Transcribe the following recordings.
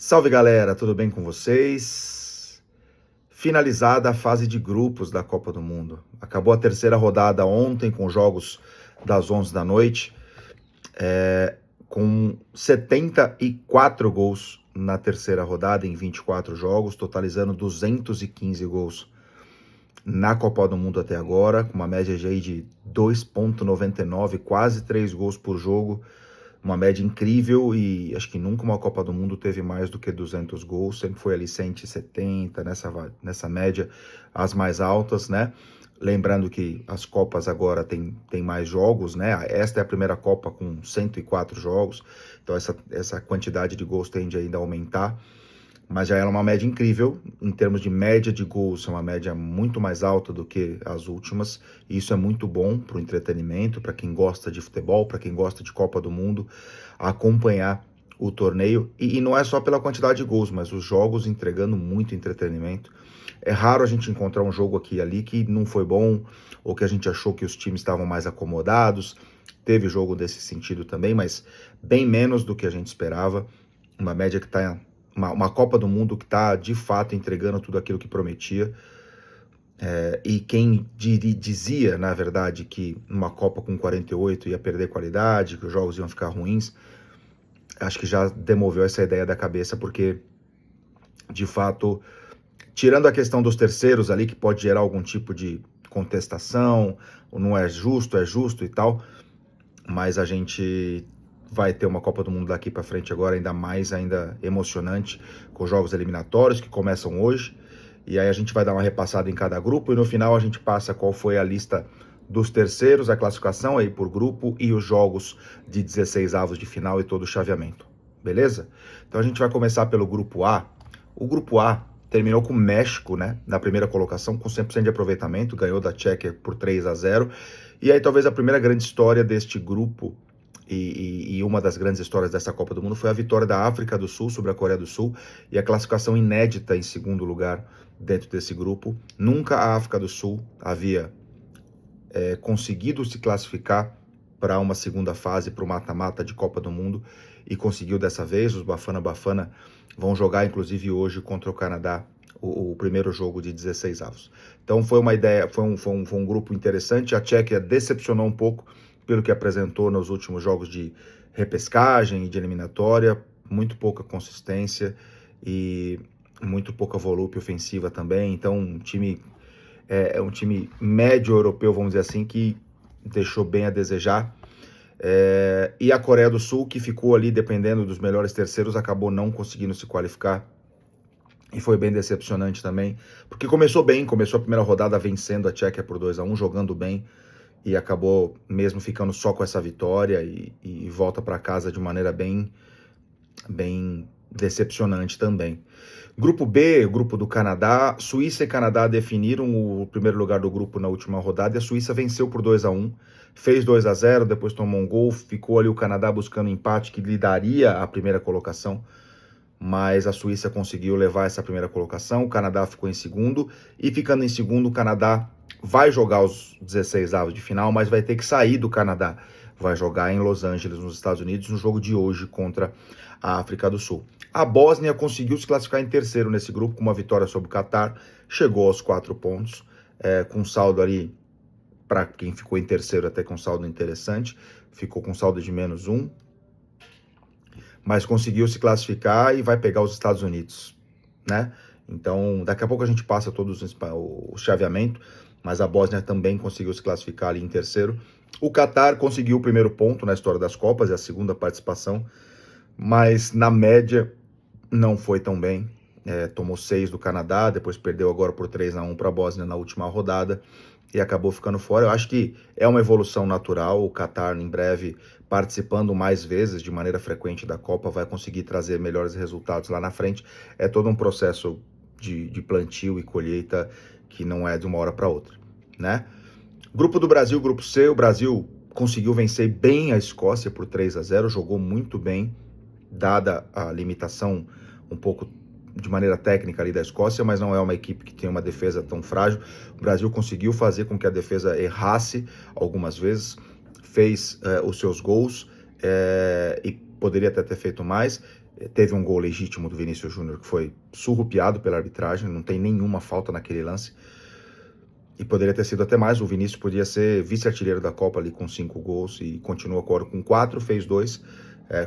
Salve galera, tudo bem com vocês? Finalizada a fase de grupos da Copa do Mundo. Acabou a terceira rodada ontem com jogos das 11 da noite, com 74 gols na terceira rodada em 24 jogos, totalizando 215 gols na Copa do Mundo até agora, com uma média aí de 2,99, quase 3 gols por jogo. Uma média incrível e acho que nunca uma Copa do Mundo teve mais do que 200 gols, sempre foi ali 170, nessa média, as mais altas, né? Lembrando que as Copas agora tem mais jogos, né? Esta é a primeira Copa com 104 jogos, então essa quantidade de gols tende ainda a aumentar, mas já era uma média incrível, em termos de média de gols, é uma média muito mais alta do que as últimas, e isso é muito bom para o entretenimento, para quem gosta de futebol, para quem gosta de Copa do Mundo, acompanhar o torneio, e não é só pela quantidade de gols, mas os jogos entregando muito entretenimento. É raro a gente encontrar um jogo aqui e ali que não foi bom, ou que a gente achou que os times estavam mais acomodados, teve jogo desse sentido também, mas bem menos do que a gente esperava, uma média que está... Uma Copa do Mundo que está, de fato, entregando tudo aquilo que prometia. E quem dizia, na verdade, que uma Copa com 48 ia perder qualidade, que os jogos iam ficar ruins, acho que já demoveu essa ideia da cabeça, porque, de fato, tirando a questão dos terceiros ali, que pode gerar algum tipo de contestação, ou não é justo e tal, mas a gente vai ter uma Copa do Mundo daqui para frente agora ainda emocionante, com jogos eliminatórios que começam hoje, e aí a gente vai dar uma repassada em cada grupo, e no final a gente passa qual foi a lista dos terceiros, a classificação aí por grupo, e os jogos de 16 avos de final e todo o chaveamento, beleza? Então a gente vai começar pelo grupo A. O grupo A terminou com o México, né, na primeira colocação, com 100% de aproveitamento, ganhou da Tchequia por 3-0, e aí talvez a primeira grande história deste grupo, e uma das grandes histórias dessa Copa do Mundo, foi a vitória da África do Sul sobre a Coreia do Sul e a classificação inédita em segundo lugar dentro desse grupo. Nunca a África do Sul havia conseguido se classificar para uma segunda fase, para o mata-mata de Copa do Mundo, e conseguiu dessa vez. Os Bafana Bafana vão jogar, inclusive, hoje contra o Canadá, o primeiro jogo de 16 avos. Então foi uma ideia, foi um grupo interessante. A Tchequia decepcionou um pouco pelo que apresentou nos últimos jogos de repescagem e de eliminatória, muito pouca consistência e muito pouca volúpia ofensiva também. Então um time médio europeu, vamos dizer assim, que deixou bem a desejar. E a Coreia do Sul, que ficou ali dependendo dos melhores terceiros, acabou não conseguindo se qualificar. E foi bem decepcionante também, porque começou a primeira rodada vencendo a Tchequia por 2-1, jogando bem, e acabou mesmo ficando só com essa vitória e volta para casa de maneira bem decepcionante também. Grupo B, o grupo do Canadá. Suíça e Canadá definiram o primeiro lugar do grupo na última rodada, e a Suíça venceu por 2-1, fez 2-0, depois tomou um gol, ficou ali o Canadá buscando empate que lhe daria a primeira colocação, mas a Suíça conseguiu levar essa primeira colocação, o Canadá ficou em segundo, e ficando em segundo, o Canadá vai jogar os 16 avos de final, mas vai ter que sair do Canadá, vai jogar em Los Angeles, nos Estados Unidos, no jogo de hoje contra a África do Sul. A Bósnia conseguiu se classificar em terceiro nesse grupo, com uma vitória sobre o Catar, chegou aos 4 pontos, com saldo ali, para quem ficou em terceiro, até com saldo interessante, ficou com saldo de -1, mas conseguiu se classificar e vai pegar os Estados Unidos, né? Então, daqui a pouco a gente passa todos o chaveamento, mas a Bósnia também conseguiu se classificar ali em terceiro. O Catar conseguiu o primeiro ponto na história das Copas, é a segunda participação, mas na média não foi tão bem. Tomou 6 do Canadá, depois perdeu agora por 3-1 para a Bósnia na última rodada e acabou ficando fora. Eu acho que é uma evolução natural. O Catar, em breve, participando mais vezes, de maneira frequente da Copa, vai conseguir trazer melhores resultados lá na frente. É todo um processo de plantio e colheita que não é de uma hora para outra, né? Grupo do Brasil, grupo C, o Brasil conseguiu vencer bem a Escócia por 3-0, jogou muito bem, dada a limitação um pouco de maneira técnica ali da Escócia, mas não é uma equipe que tem uma defesa tão frágil. O Brasil conseguiu fazer com que a defesa errasse algumas vezes, fez os seus gols e poderia até ter feito mais. Teve um gol legítimo do Vinícius Júnior que foi surrupiado pela arbitragem, não tem nenhuma falta naquele lance. E poderia ter sido até mais, o Vinícius podia ser vice-artilheiro da Copa ali com 5 gols e continua agora com 4, fez 2,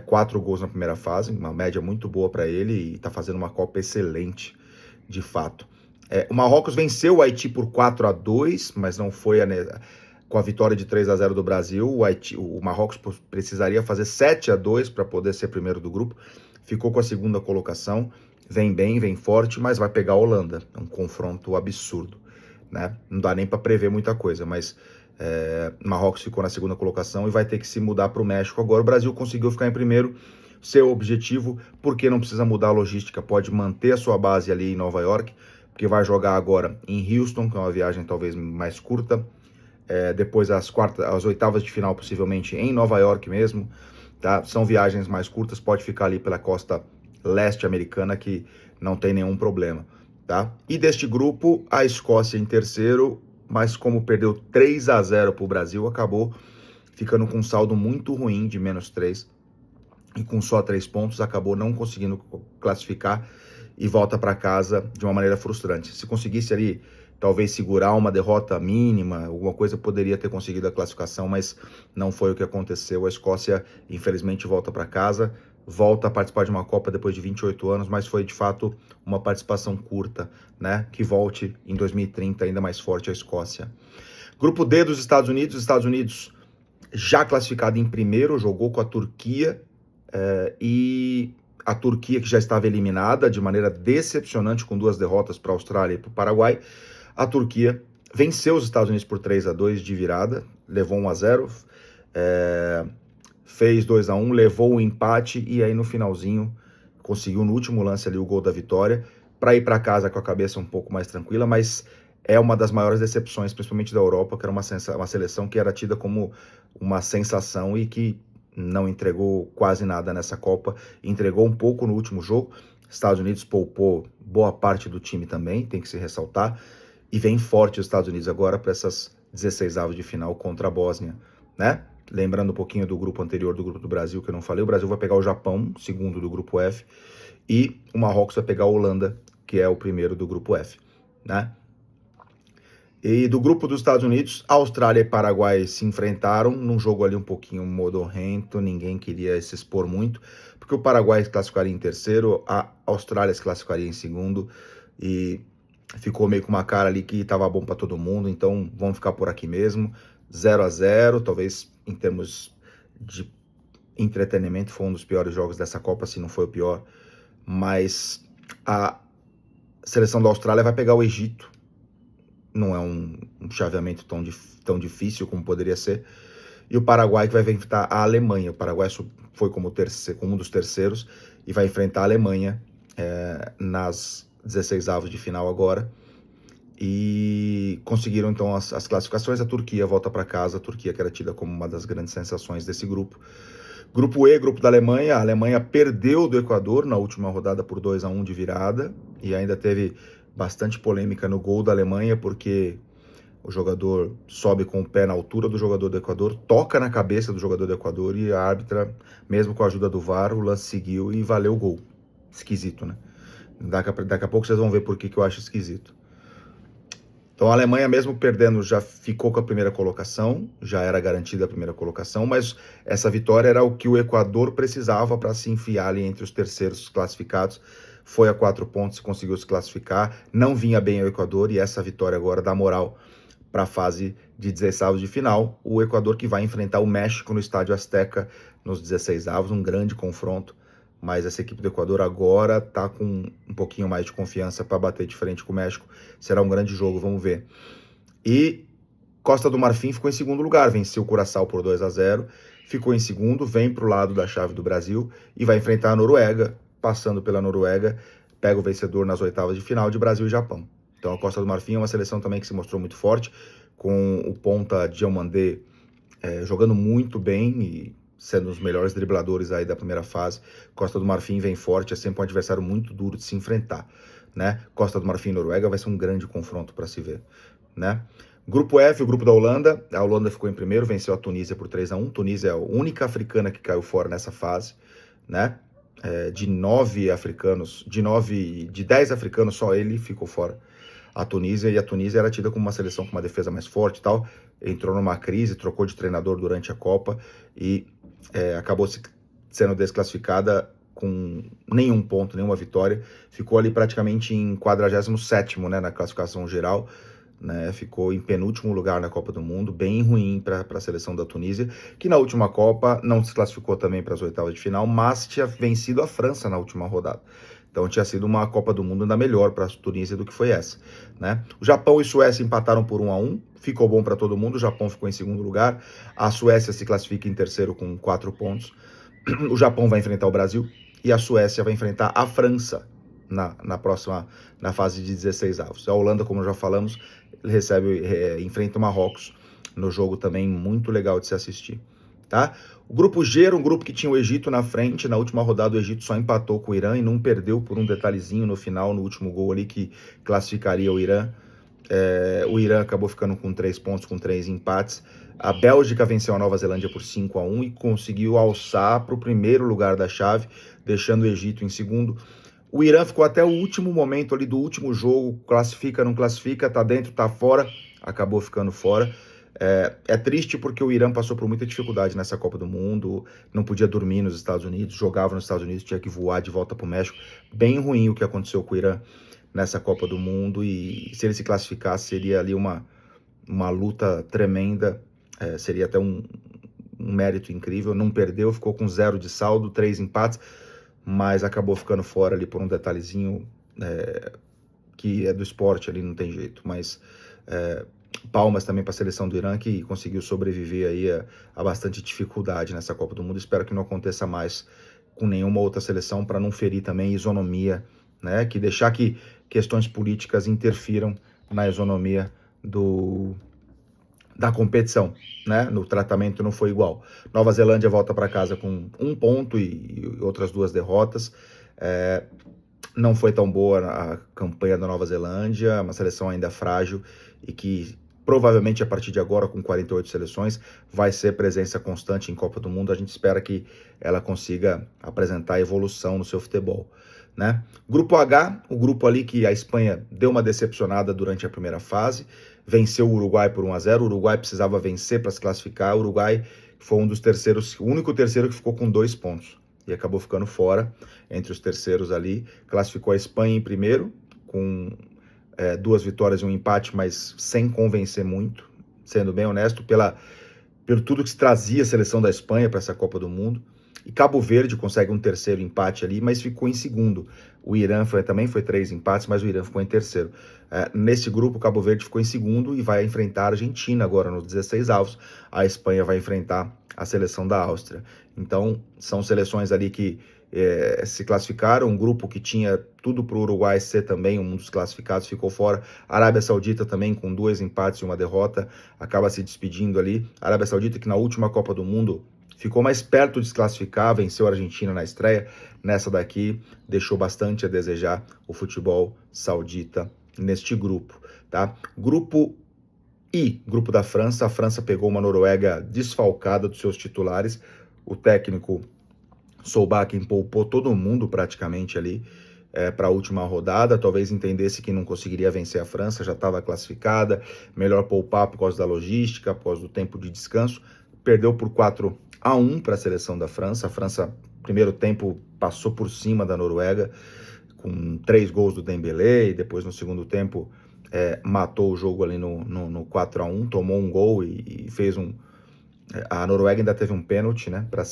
4 gols na primeira fase, uma média muito boa para ele e está fazendo uma Copa excelente, de fato. O Marrocos venceu o Haiti por 4-2, mas não foi com a vitória de 3-0 do Brasil. O Marrocos precisaria fazer 7-2 para poder ser primeiro do grupo. Ficou com a segunda colocação, vem bem, vem forte, mas vai pegar a Holanda. É um confronto absurdo, né? Não dá nem para prever muita coisa, mas Marrocos ficou na segunda colocação e vai ter que se mudar para o México. Agora o Brasil conseguiu ficar em primeiro, seu objetivo, porque não precisa mudar a logística, pode manter a sua base ali em Nova York, porque vai jogar agora em Houston, que é uma viagem talvez mais curta, depois as oitavas de final possivelmente em Nova York mesmo, tá? São viagens mais curtas, pode ficar ali pela costa leste americana que não tem nenhum problema, tá? E deste grupo, a Escócia em terceiro, mas como perdeu 3-0 para o Brasil, acabou ficando com um saldo muito ruim de -3 e com só 3 pontos, acabou não conseguindo classificar e volta para casa de uma maneira frustrante. Se conseguisse ali talvez segurar uma derrota mínima, alguma coisa, poderia ter conseguido a classificação, mas não foi o que aconteceu. A Escócia, infelizmente, volta para casa, volta a participar de uma Copa depois de 28 anos, mas foi, de fato, uma participação curta, né? Que volte em 2030 ainda mais forte a Escócia. Grupo D dos Estados Unidos já classificado em primeiro, jogou com a Turquia, e a Turquia, que já estava eliminada de maneira decepcionante, com 2 derrotas para a Austrália e para o Paraguai. A Turquia venceu os Estados Unidos por 3-2 de virada, levou 1-0, fez 2-1, levou o empate e aí no finalzinho conseguiu no último lance ali o gol da vitória para ir para casa com a cabeça um pouco mais tranquila, mas é uma das maiores decepções, principalmente da Europa, que era uma seleção que era tida como uma sensação e que não entregou quase nada nessa Copa, entregou um pouco no último jogo. Estados Unidos poupou boa parte do time também, tem que se ressaltar, e vem forte os Estados Unidos agora para essas 16 avos de final contra a Bósnia, né? Lembrando um pouquinho do grupo anterior, do grupo do Brasil, que eu não falei, o Brasil vai pegar o Japão, segundo do grupo F, e o Marrocos vai pegar a Holanda, que é o primeiro do grupo F, né? E do grupo dos Estados Unidos, Austrália e Paraguai se enfrentaram num jogo ali um pouquinho modorrento, ninguém queria se expor muito, porque o Paraguai se classificaria em terceiro, a Austrália se classificaria em segundo, e ficou meio com uma cara ali que estava bom para todo mundo, então vamos ficar por aqui mesmo, 0-0, talvez em termos de entretenimento foi um dos piores jogos dessa Copa, se não foi o pior, mas a seleção da Austrália vai pegar o Egito, não é um chaveamento tão difícil como poderia ser, e o Paraguai que vai enfrentar a Alemanha. O Paraguai foi como um dos terceiros e vai enfrentar a Alemanha nas 16 avos de final agora, e conseguiram então as classificações. A Turquia volta para casa, a Turquia que era tida como uma das grandes sensações desse grupo. Grupo E, grupo da Alemanha. A Alemanha perdeu do Equador na última rodada por 2-1 de virada, e ainda teve bastante polêmica no gol da Alemanha, porque o jogador sobe com o pé na altura do jogador do Equador, toca na cabeça do jogador do Equador, e a árbitra, mesmo com a ajuda do VAR, o lance seguiu e valeu o gol. Esquisito, né? Daqui a pouco vocês vão ver por que eu acho esquisito. Então a Alemanha, mesmo perdendo, já ficou com a primeira colocação, já era garantida a primeira colocação, mas essa vitória era o que o Equador precisava para se enfiar ali entre os terceiros classificados. Foi a 4 pontos e conseguiu se classificar, não vinha bem o Equador, e essa vitória agora dá moral para a fase de 16avos de final. O Equador que vai enfrentar o México no Estádio Azteca nos 16 avos, um grande confronto, mas essa equipe do Equador agora está com um pouquinho mais de confiança para bater de frente com o México. Será um grande jogo, vamos ver. E Costa do Marfim ficou em segundo lugar, venceu o Curaçao por 2-0, ficou em segundo, vem para o lado da chave do Brasil e vai enfrentar a Noruega, passando pela Noruega, pega o vencedor nas oitavas de final de Brasil e Japão. Então a Costa do Marfim é uma seleção também que se mostrou muito forte, com o ponta Diomandé jogando muito bem e sendo um dos melhores dribladores aí da primeira fase. Costa do Marfim vem forte, é sempre um adversário muito duro de se enfrentar, né? Costa do Marfim e Noruega vai ser um grande confronto para se ver, né? Grupo F, o grupo da Holanda. A Holanda ficou em primeiro, venceu a Tunísia por 3-1. Tunísia é a única africana que caiu fora nessa fase, né? de 9 africanos, de 10 africanos, só ele ficou fora. A Tunísia, e a Tunísia era tida como uma seleção com uma defesa mais forte e tal, entrou numa crise, trocou de treinador durante a Copa e acabou sendo desclassificada com nenhum ponto, nenhuma vitória, ficou ali praticamente em 47º, né, na classificação geral, né, ficou em penúltimo lugar na Copa do Mundo, bem ruim para a seleção da Tunísia, que na última Copa não se classificou também para as oitavas de final, mas tinha vencido a França na última rodada. Então tinha sido uma Copa do Mundo ainda melhor para a Tunísia do que foi essa, né? O Japão e Suécia empataram por 1-1, ficou bom para todo mundo, o Japão ficou em segundo lugar, a Suécia se classifica em terceiro com 4 pontos, o Japão vai enfrentar o Brasil e a Suécia vai enfrentar a França na próxima, na fase de 16 avos. A Holanda, como já falamos, enfrenta o Marrocos no jogo também muito legal de se assistir, tá? O grupo G era um grupo que tinha o Egito na frente, na última rodada o Egito só empatou com o Irã e não perdeu por um detalhezinho no final, no último gol ali que classificaria o Irã. O Irã acabou ficando com 3 pontos, com 3 empates. A Bélgica venceu a Nova Zelândia por 5-1 e conseguiu alçar para o primeiro lugar da chave, deixando o Egito em segundo. O Irã ficou até o último momento ali do último jogo, classifica, não classifica, tá dentro, tá fora, acabou ficando fora. É triste porque o Irã passou por muita dificuldade nessa Copa do Mundo, não podia dormir nos Estados Unidos, jogava nos Estados Unidos, tinha que voar de volta para o México. Bem ruim o que aconteceu com o Irã nessa Copa do Mundo, e se ele se classificasse seria ali uma luta tremenda, seria até um mérito incrível. Não perdeu, ficou com 0 de saldo, 3 empates, mas acabou ficando fora ali por um detalhezinho que é do esporte, ali não tem jeito, mas palmas também para a seleção do Irã, que conseguiu sobreviver aí a bastante dificuldade nessa Copa do Mundo. Espero que não aconteça mais com nenhuma outra seleção, para não ferir também a isonomia, né, que deixar que questões políticas interfiram na isonomia da competição, né? No tratamento não foi igual. Nova Zelândia volta para casa com 1 ponto e outras 2 derrotas. Não foi tão boa a campanha da Nova Zelândia, uma seleção ainda frágil e que provavelmente a partir de agora, com 48 seleções, vai ser presença constante em Copa do Mundo. A gente espera que ela consiga apresentar evolução no seu futebol, né? Grupo H, o grupo ali que a Espanha deu uma decepcionada durante a primeira fase, venceu o Uruguai por 1-0, o Uruguai precisava vencer para se classificar, o Uruguai foi um dos terceiros, o único terceiro que ficou com 2 pontos, e acabou ficando fora entre os terceiros ali, classificou a Espanha em primeiro, com 2 vitórias e 1 empate, mas sem convencer muito, sendo bem honesto, pelo tudo que se trazia a seleção da Espanha para essa Copa do Mundo. E Cabo Verde consegue um terceiro empate ali, mas ficou em segundo. O Irã também foi 3 empates, mas o Irã ficou em terceiro. Nesse grupo, o Cabo Verde ficou em segundo e vai enfrentar a Argentina agora nos 16 avos. A Espanha vai enfrentar a seleção da Áustria. Então, são seleções ali que se classificaram. Um grupo que tinha tudo para o Uruguai ser também um dos classificados, ficou fora. A Arábia Saudita também, com 2 empates e 1 derrota, acaba se despedindo ali. A Arábia Saudita, que na última Copa do Mundo ficou mais perto de se classificar, venceu a Argentina na estreia. Nessa daqui, deixou bastante a desejar o futebol saudita neste grupo, tá? Grupo I, grupo da França. A França pegou uma Noruega desfalcada dos seus titulares. O técnico Solbakken poupou todo mundo praticamente ali para a última rodada, talvez entendesse que não conseguiria vencer a França, já estava classificada, melhor poupar por causa da logística, por causa do tempo de descanso. Perdeu por 4-1 para a seleção da França. A França, primeiro tempo, passou por cima da Noruega, com 3 gols do Dembélé, e depois no segundo tempo matou o jogo ali no 4-1, tomou um gol e fez a Noruega ainda teve um pênalti, né, para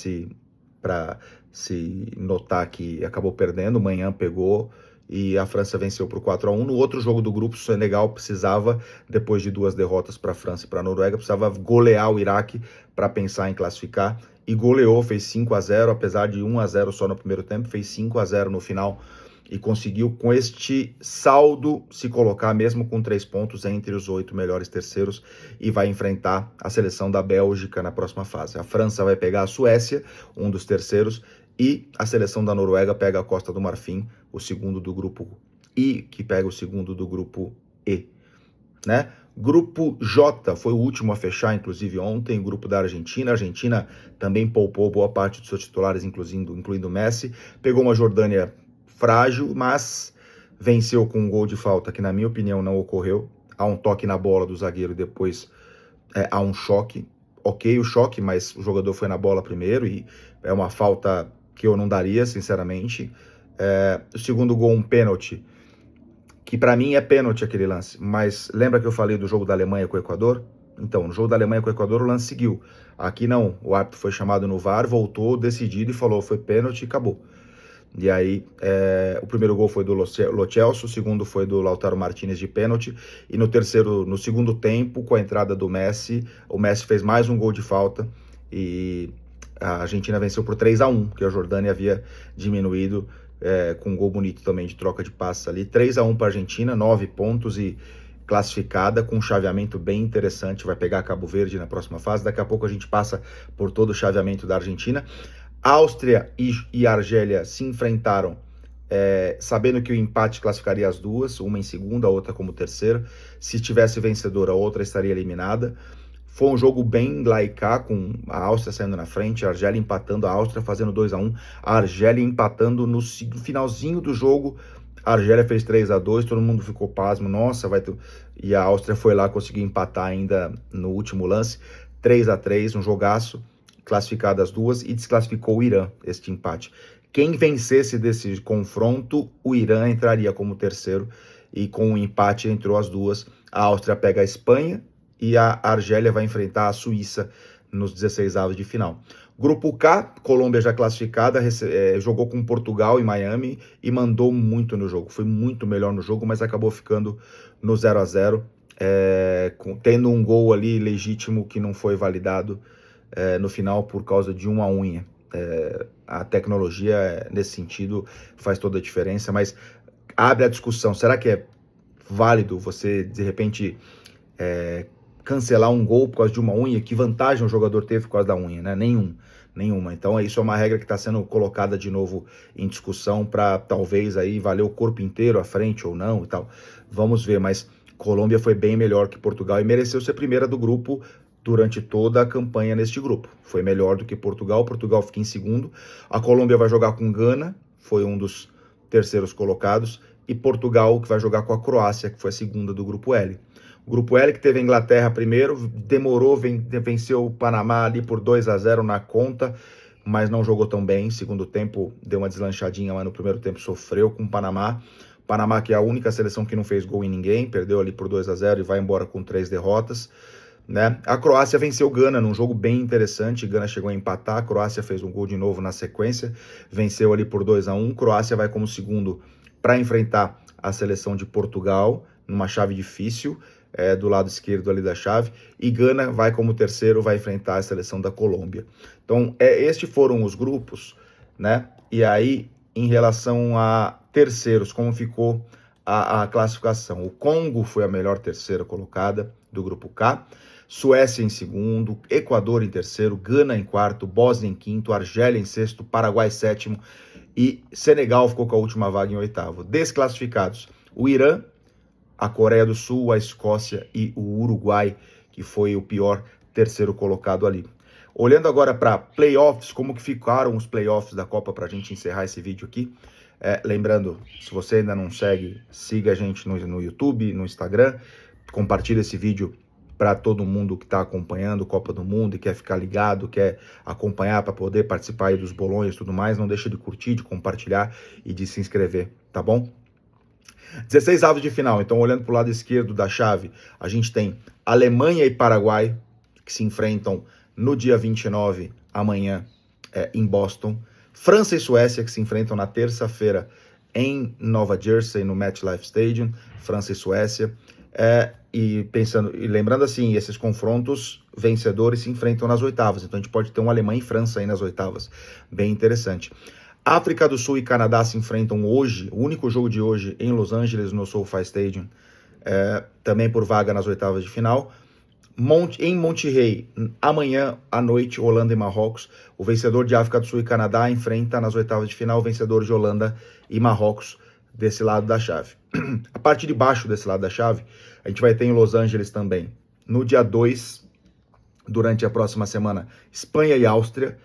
se notar que acabou perdendo. Manhã pegou e a França venceu por 4-1. No outro jogo do grupo, o Senegal precisava, depois de 2 derrotas para a França e para a Noruega, precisava golear o Iraque para pensar em classificar, e goleou, fez 5-0, apesar de 1-0 só no primeiro tempo, fez 5-0 no final, e conseguiu, com este saldo, se colocar mesmo com 3 pontos entre os 8 melhores terceiros, e vai enfrentar a seleção da Bélgica na próxima fase. A França vai pegar a Suécia, um dos terceiros, e a seleção da Noruega pega a Costa do Marfim, o segundo do grupo I, que pega o segundo do grupo E. né? Grupo J foi o último a fechar, inclusive ontem, o grupo da Argentina. A Argentina também poupou boa parte dos seus titulares, incluindo o Messi. Pegou uma Jordânia frágil, mas venceu com um gol de falta, que na minha opinião não ocorreu. Há um toque na bola do zagueiro e depois há um choque. Ok, o choque, mas o jogador foi na bola primeiro e é uma falta que eu não daria, sinceramente. O segundo gol, um pênalti, que para mim é pênalti aquele lance, mas lembra que eu falei do jogo da Alemanha com o Equador? Então, no jogo da Alemanha com o Equador, o lance seguiu. Aqui não, o árbitro foi chamado no VAR, voltou decidido e falou, foi pênalti e acabou. E aí, o primeiro gol foi do Lo Celso, o segundo foi do Lautaro Martinez de pênalti, e no segundo tempo, com a entrada do Messi, o Messi fez mais um gol de falta, e a Argentina venceu por 3-1, que a Jordânia havia diminuído, com um gol bonito também de troca de passes ali. 3-1 para a Argentina, 9 pontos e classificada, com um chaveamento bem interessante, vai pegar Cabo Verde na próxima fase. Daqui a pouco a gente passa por todo o chaveamento da Argentina. Áustria e Argélia se enfrentaram, sabendo que o empate classificaria as duas, uma em segunda, a outra como terceira. Se tivesse vencedora, a outra estaria eliminada. Foi um jogo bem laicá, com a Áustria saindo na frente, a Argélia empatando, a Áustria fazendo 2-1, a Argélia empatando no finalzinho do jogo. A Argélia fez 3-2, todo mundo ficou pasmo, nossa, vai ter... E a Áustria foi lá, conseguiu empatar ainda no último lance, 3-3, um jogaço, classificado as duas, e desclassificou o Irã, este empate. Quem vencesse desse confronto, o Irã entraria como terceiro, e com o empate entrou as duas. A Áustria pega a Espanha, e a Argélia vai enfrentar a Suíça nos 16avos de final. Grupo K, Colômbia já classificada, jogou com Portugal em Miami e mandou muito no jogo. Foi muito melhor no jogo, mas acabou ficando no 0-0, tendo um gol ali legítimo que não foi validado no final por causa de uma unha. A tecnologia, nesse sentido, faz toda a diferença, mas abre a discussão. Será que é válido você, de repente... cancelar um gol por causa de uma unha? Que vantagem o jogador teve por causa da unha, né? Nenhuma. Então isso é uma regra que está sendo colocada de novo em discussão para talvez aí valer o corpo inteiro à frente ou não e tal. Vamos ver, mas Colômbia foi bem melhor que Portugal e mereceu ser primeira do grupo durante toda a campanha neste grupo. Foi melhor do que Portugal fica em segundo. A Colômbia vai jogar com Gana, foi um dos terceiros colocados, e Portugal que vai jogar com a Croácia, que foi a segunda do grupo L. O grupo L, que teve a Inglaterra primeiro, demorou, venceu o Panamá ali por 2-0 na conta, mas não jogou tão bem. Segundo tempo deu uma deslanchadinha, mas no primeiro tempo sofreu com o Panamá. Panamá, que é a única seleção que não fez gol em ninguém, perdeu ali por 2-0 e vai embora com 3 derrotas. Né? A Croácia venceu Gana num jogo bem interessante. Gana chegou a empatar, a Croácia fez um gol de novo na sequência, venceu ali por 2-1. Croácia vai como segundo para enfrentar a seleção de Portugal, numa chave difícil, do lado esquerdo ali da chave, e Gana vai como terceiro, vai enfrentar a seleção da Colômbia. Então, estes foram os grupos, né? E aí, em relação a terceiros, como ficou a classificação? O Congo foi a melhor terceira colocada do grupo K, Suécia em segundo, Equador em terceiro, Gana em quarto, Bósnia em quinto, Argélia em sexto, Paraguai sétimo e Senegal ficou com a última vaga em oitavo. Desclassificados, o Irã, a Coreia do Sul, a Escócia e o Uruguai, que foi o pior terceiro colocado ali. Olhando agora para playoffs, como que ficaram os playoffs da Copa para a gente encerrar esse vídeo aqui. Lembrando, se você ainda não segue, siga a gente no YouTube, no Instagram, compartilha esse vídeo para todo mundo que está acompanhando Copa do Mundo e quer ficar ligado, quer acompanhar para poder participar aí dos bolões e tudo mais. Não deixa de curtir, de compartilhar e de se inscrever, tá bom? 16avos de final, então olhando para o lado esquerdo da chave, a gente tem Alemanha e Paraguai, que se enfrentam no dia 29, amanhã, em Boston. França e Suécia, que se enfrentam na terça-feira em Nova Jersey, no MetLife Stadium, França e Suécia. E lembrando assim, esses confrontos vencedores se enfrentam nas oitavas, então a gente pode ter um Alemanha e França aí nas oitavas, bem interessante. África do Sul e Canadá se enfrentam hoje, o único jogo de hoje em Los Angeles, no SoFi Stadium, também por vaga nas oitavas de final. Em Monterrey, amanhã à noite, Holanda e Marrocos. O vencedor de África do Sul e Canadá enfrenta nas oitavas de final o vencedor de Holanda e Marrocos. desse lado da chave. A parte de baixo desse lado da chave, a gente vai ter em Los Angeles também, no dia 2, durante a próxima semana, Espanha e Áustria,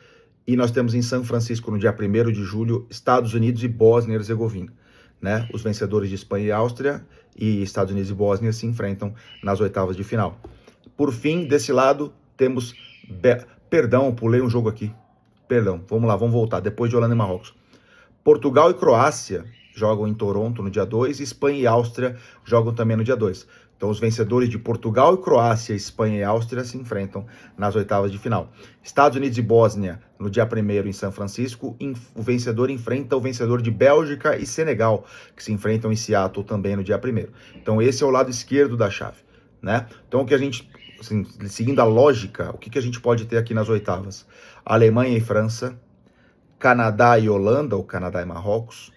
e nós temos em São Francisco, no dia 1º de julho, Estados Unidos e Bósnia e Herzegovina. Né? Os vencedores de Espanha e Áustria e Estados Unidos e Bósnia se enfrentam nas oitavas de final. Por fim, desse lado, temos... Perdão, pulei um jogo aqui. Perdão, vamos lá, vamos voltar. Depois de Holanda e Marrocos. Portugal e Croácia jogam em Toronto no dia 2, Espanha e Áustria jogam também no dia 2. Então, os vencedores de Portugal e Croácia, Espanha e Áustria se enfrentam nas oitavas de final. Estados Unidos e Bósnia, no dia 1º em São Francisco, o vencedor enfrenta o vencedor de Bélgica e Senegal, que se enfrentam em Seattle também no dia 1º. Então, esse é o lado esquerdo da chave, né? Então, o que a gente, assim, seguindo a lógica, o que a gente pode ter aqui nas oitavas? Alemanha e França, Canadá e Holanda, ou Canadá e Marrocos,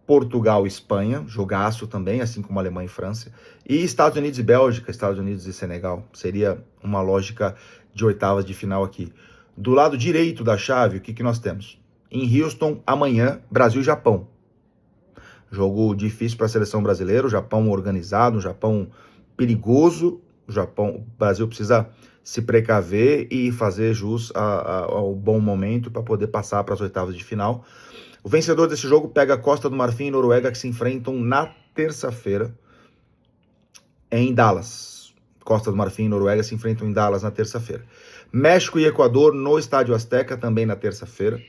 Portugal e Espanha, jogaço também, assim como Alemanha e França, e Estados Unidos e Bélgica, Estados Unidos e Senegal. Seria uma lógica de oitavas de final aqui. Do lado direito da chave, o que nós temos? Em Houston, amanhã, Brasil e Japão. Jogo difícil para a seleção brasileira, o Japão organizado, um Japão perigoso, o Brasil precisa se precaver e fazer jus ao bom momento para poder passar para as oitavas de final. O vencedor desse jogo pega Costa do Marfim e Noruega, que se enfrentam na terça-feira em Dallas. Costa do Marfim e Noruega se enfrentam em Dallas na terça-feira. México e Equador no Estádio Azteca, também na terça-feira.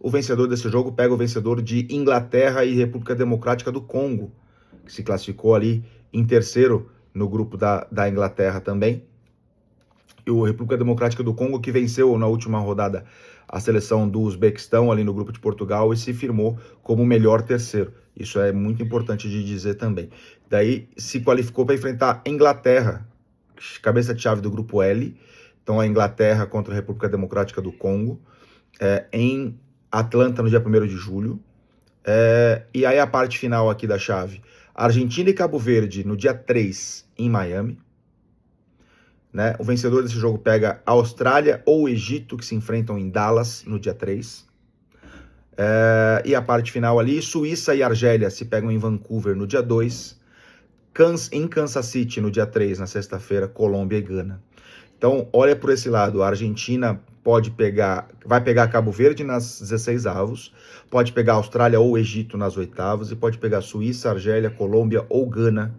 O vencedor desse jogo pega o vencedor de Inglaterra e República Democrática do Congo, que se classificou ali em terceiro no grupo da Inglaterra também. E o República Democrática do Congo, que venceu na última rodada a seleção do Uzbequistão ali no grupo de Portugal e se firmou como o melhor terceiro. Isso é muito importante de dizer também. Daí se qualificou para enfrentar a Inglaterra, cabeça de chave do grupo L. Então a Inglaterra contra a República Democrática do Congo, em Atlanta no dia 1º de julho. E aí a parte final aqui da chave, Argentina e Cabo Verde no dia 3 em Miami. Né? O vencedor desse jogo pega a Austrália ou o Egito, que se enfrentam em Dallas no dia 3. E a parte final ali, Suíça e Argélia se pegam em Vancouver no dia 2. Em Kansas City no dia 3, na sexta-feira, Colômbia e Gana. Então, olha por esse lado, a Argentina vai pegar Cabo Verde nas 16avos, pode pegar a Austrália ou o Egito nas oitavas, e pode pegar Suíça, Argélia, Colômbia ou Gana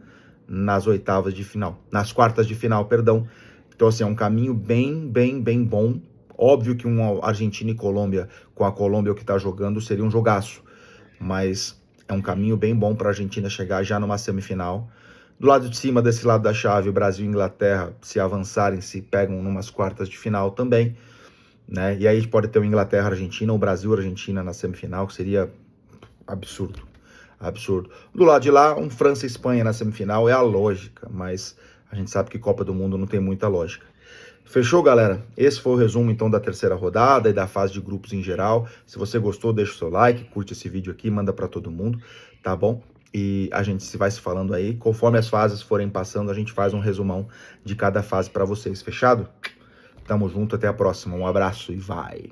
nas oitavas de final, nas quartas de final, perdão. Então, assim, é um caminho bem bom. Óbvio que um Argentina e Colômbia, com a Colômbia o que está jogando, seria um jogaço. Mas é um caminho bem bom para a Argentina chegar já numa semifinal. Do lado de cima, desse lado da chave, o Brasil e Inglaterra, se avançarem, se pegam numas quartas de final também. Né? E aí a gente pode ter o Inglaterra-Argentina ou Brasil-Argentina na semifinal, que seria absurdo. Absurdo. Do lado de lá, um França e Espanha na semifinal é a lógica, mas a gente sabe que Copa do Mundo não tem muita lógica. Fechou, galera? Esse foi o resumo, então, da terceira rodada e da fase de grupos em geral. Se você gostou, deixa o seu like, curte esse vídeo aqui, manda para todo mundo, tá bom? E a gente vai se falando aí. Conforme as fases forem passando, a gente faz um resumão de cada fase para vocês. Fechado? Tamo junto, até a próxima. Um abraço e vai!